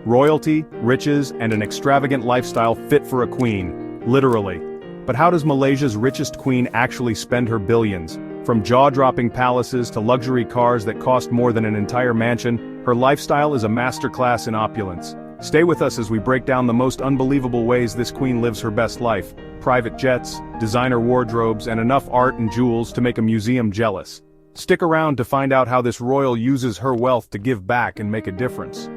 Royalty, riches, and an extravagant lifestyle fit for a queen, literally. But how does Malaysia's richest queen actually spend her billions? From jaw-dropping palaces to luxury cars that cost more than an entire mansion, her lifestyle is a masterclass in opulence. Stay with us as we break down the most unbelievable ways this queen lives her best life. Private jets, designer wardrobes, and enough art and jewels to make a museum jealous. Stick around to find out how this royal uses her wealth to give back and make a difference.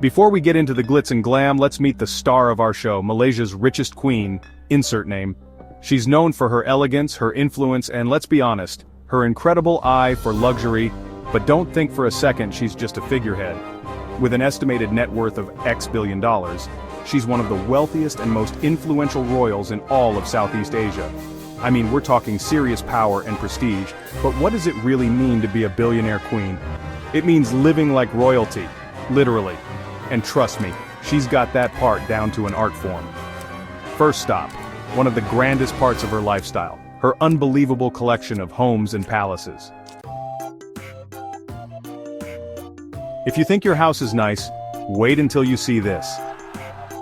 Before we get into the glitz and glam, let's meet the star of our show, Malaysia's richest queen, insert name. She's known for her elegance, her influence, and let's be honest, her incredible eye for luxury, but don't think for a second she's just a figurehead. With an estimated net worth of X billion dollars, she's one of the wealthiest and most influential royals in all of Southeast Asia. I mean, we're talking serious power and prestige, but what does it really mean to be a billionaire queen? It means living like royalty, literally. And trust me, she's got that part down to an art form. First stop, one of the grandest parts of her lifestyle, her unbelievable collection of homes and palaces. If you think your house is nice, wait until you see this.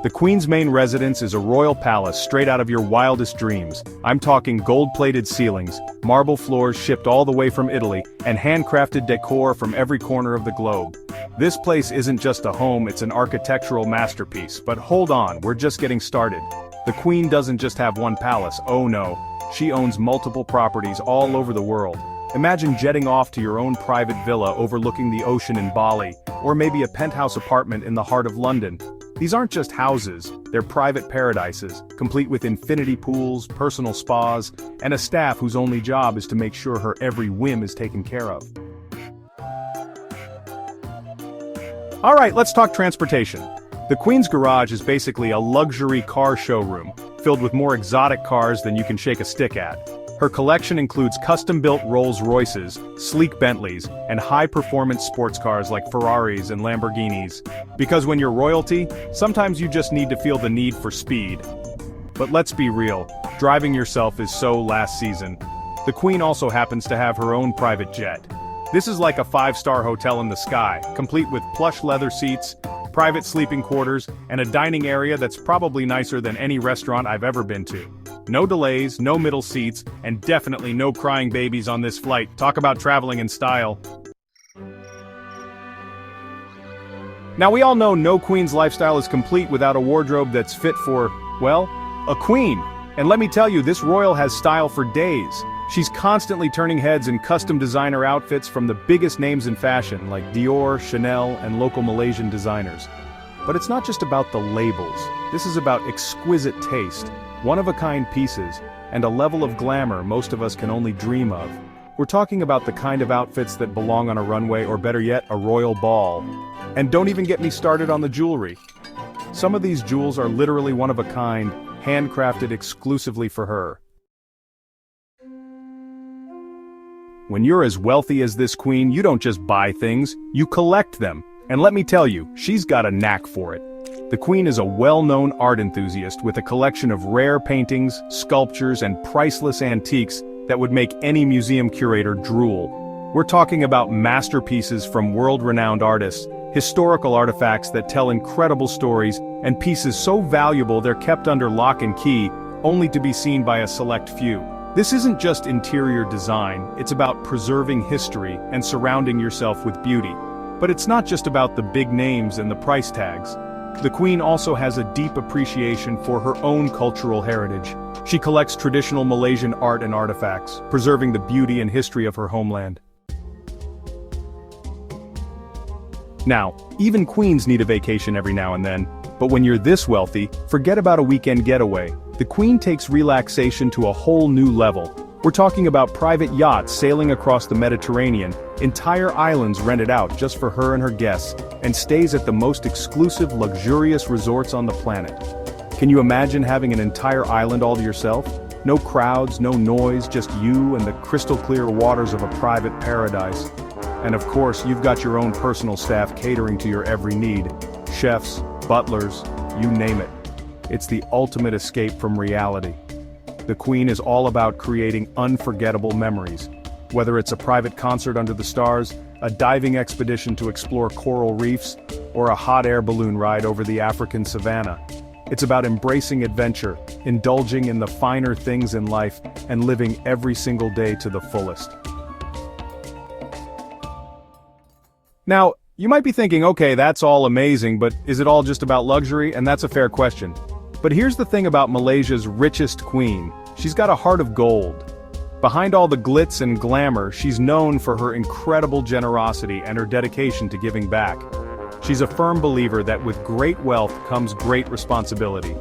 The Queen's main residence is a royal palace straight out of your wildest dreams. I'm talking gold-plated ceilings, marble floors shipped all the way from Italy, and handcrafted decor from every corner of the globe. This place isn't just a home, it's an architectural masterpiece, but hold on, we're just getting started. The Queen doesn't just have one palace, oh no, she owns multiple properties all over the world. Imagine jetting off to your own private villa overlooking the ocean in Bali, or maybe a penthouse apartment in the heart of London. These aren't just houses, they're private paradises, complete with infinity pools, personal spas, and a staff whose only job is to make sure her every whim is taken care of. Alright, let's talk transportation. The Queen's garage is basically a luxury car showroom, filled with more exotic cars than you can shake a stick at. Her collection includes custom-built Rolls-Royces, sleek Bentleys, and high-performance sports cars like Ferraris and Lamborghinis. Because when you're royalty, sometimes you just need to feel the need for speed. But let's be real, driving yourself is so last season. The Queen also happens to have her own private jet. This is like a 5-star hotel in the sky, complete with plush leather seats, private sleeping quarters, and a dining area that's probably nicer than any restaurant I've ever been to. No delays, no middle seats, and definitely no crying babies on this flight. Talk about traveling in style. Now we all know no queen's lifestyle is complete without a wardrobe that's fit for, well, a queen. And let me tell you, this royal has style for days. She's constantly turning heads in custom designer outfits from the biggest names in fashion, like Dior, Chanel, and local Malaysian designers. But it's not just about the labels. This is about exquisite taste, one-of-a-kind pieces, and a level of glamour most of us can only dream of. We're talking about the kind of outfits that belong on a runway, or better yet, a royal ball. And don't even get me started on the jewelry. Some of these jewels are literally one-of-a-kind, handcrafted exclusively for her. When you're as wealthy as this queen, you don't just buy things, you collect them. And let me tell you, she's got a knack for it. The Queen is a well-known art enthusiast with a collection of rare paintings, sculptures, and priceless antiques that would make any museum curator drool. We're talking about masterpieces from world-renowned artists, historical artifacts that tell incredible stories, and pieces so valuable they're kept under lock and key, only to be seen by a select few. This isn't just interior design, it's about preserving history and surrounding yourself with beauty. But it's not just about the big names and the price tags. The Queen also has a deep appreciation for her own cultural heritage. She collects traditional Malaysian art and artifacts, preserving the beauty and history of her homeland. Now, even queens need a vacation every now and then, but when you're this wealthy, forget about a weekend getaway. The Queen takes relaxation to a whole new level. We're talking about private yachts sailing across the Mediterranean, entire islands rented out just for her and her guests, and stays at the most exclusive, luxurious resorts on the planet. Can you imagine having an entire island all to yourself? No crowds, no noise, just you and the crystal-clear waters of a private paradise. And of course, you've got your own personal staff catering to your every need. Chefs, butlers, you name it. It's the ultimate escape from reality. The Queen is all about creating unforgettable memories. Whether it's a private concert under the stars, a diving expedition to explore coral reefs, or a hot air balloon ride over the African savanna. It's about embracing adventure, indulging in the finer things in life, and living every single day to the fullest. Now, you might be thinking, okay, that's all amazing, but is it all just about luxury? And that's a fair question. But here's the thing about Malaysia's richest queen. She's got a heart of gold. Behind all the glitz and glamour, she's known for her incredible generosity and her dedication to giving back. She's a firm believer that with great wealth comes great responsibility.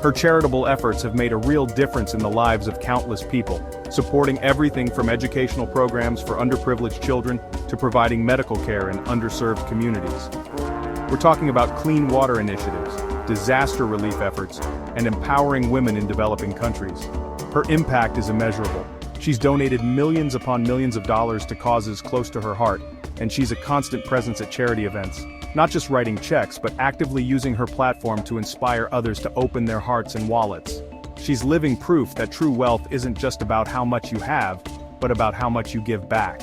Her charitable efforts have made a real difference in the lives of countless people, supporting everything from educational programs for underprivileged children to providing medical care in underserved communities. We're talking about clean water initiatives, disaster relief efforts, and empowering women in developing countries. Her impact is immeasurable. She's donated millions upon millions of dollars to causes close to her heart, and she's a constant presence at charity events, not just writing checks but actively using her platform to inspire others to open their hearts and wallets. She's living proof that true wealth isn't just about how much you have, but about how much you give back.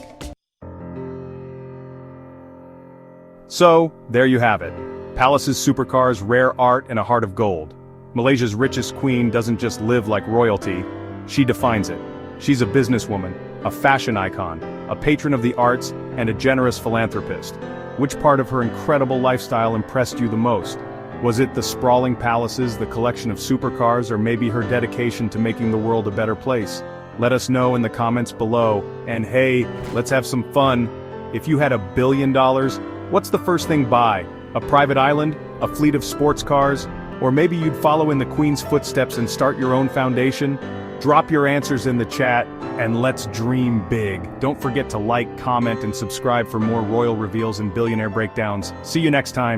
So, there you have it. Palaces, supercars, rare art, and a heart of gold. Malaysia's richest queen doesn't just live like royalty, she defines it. She's a businesswoman, a fashion icon, a patron of the arts, and a generous philanthropist. Which part of her incredible lifestyle impressed you the most? Was it the sprawling palaces, the collection of supercars, or maybe her dedication to making the world a better place? Let us know in the comments below. And hey, let's have some fun. If you had $1 billion, what's the first thing buy? A private island? A fleet of sports cars? Or maybe you'd follow in the Queen's footsteps and start your own foundation? Drop your answers in the chat, and let's dream big. Don't forget to like, comment, and subscribe for more royal reveals and billionaire breakdowns. See you next time.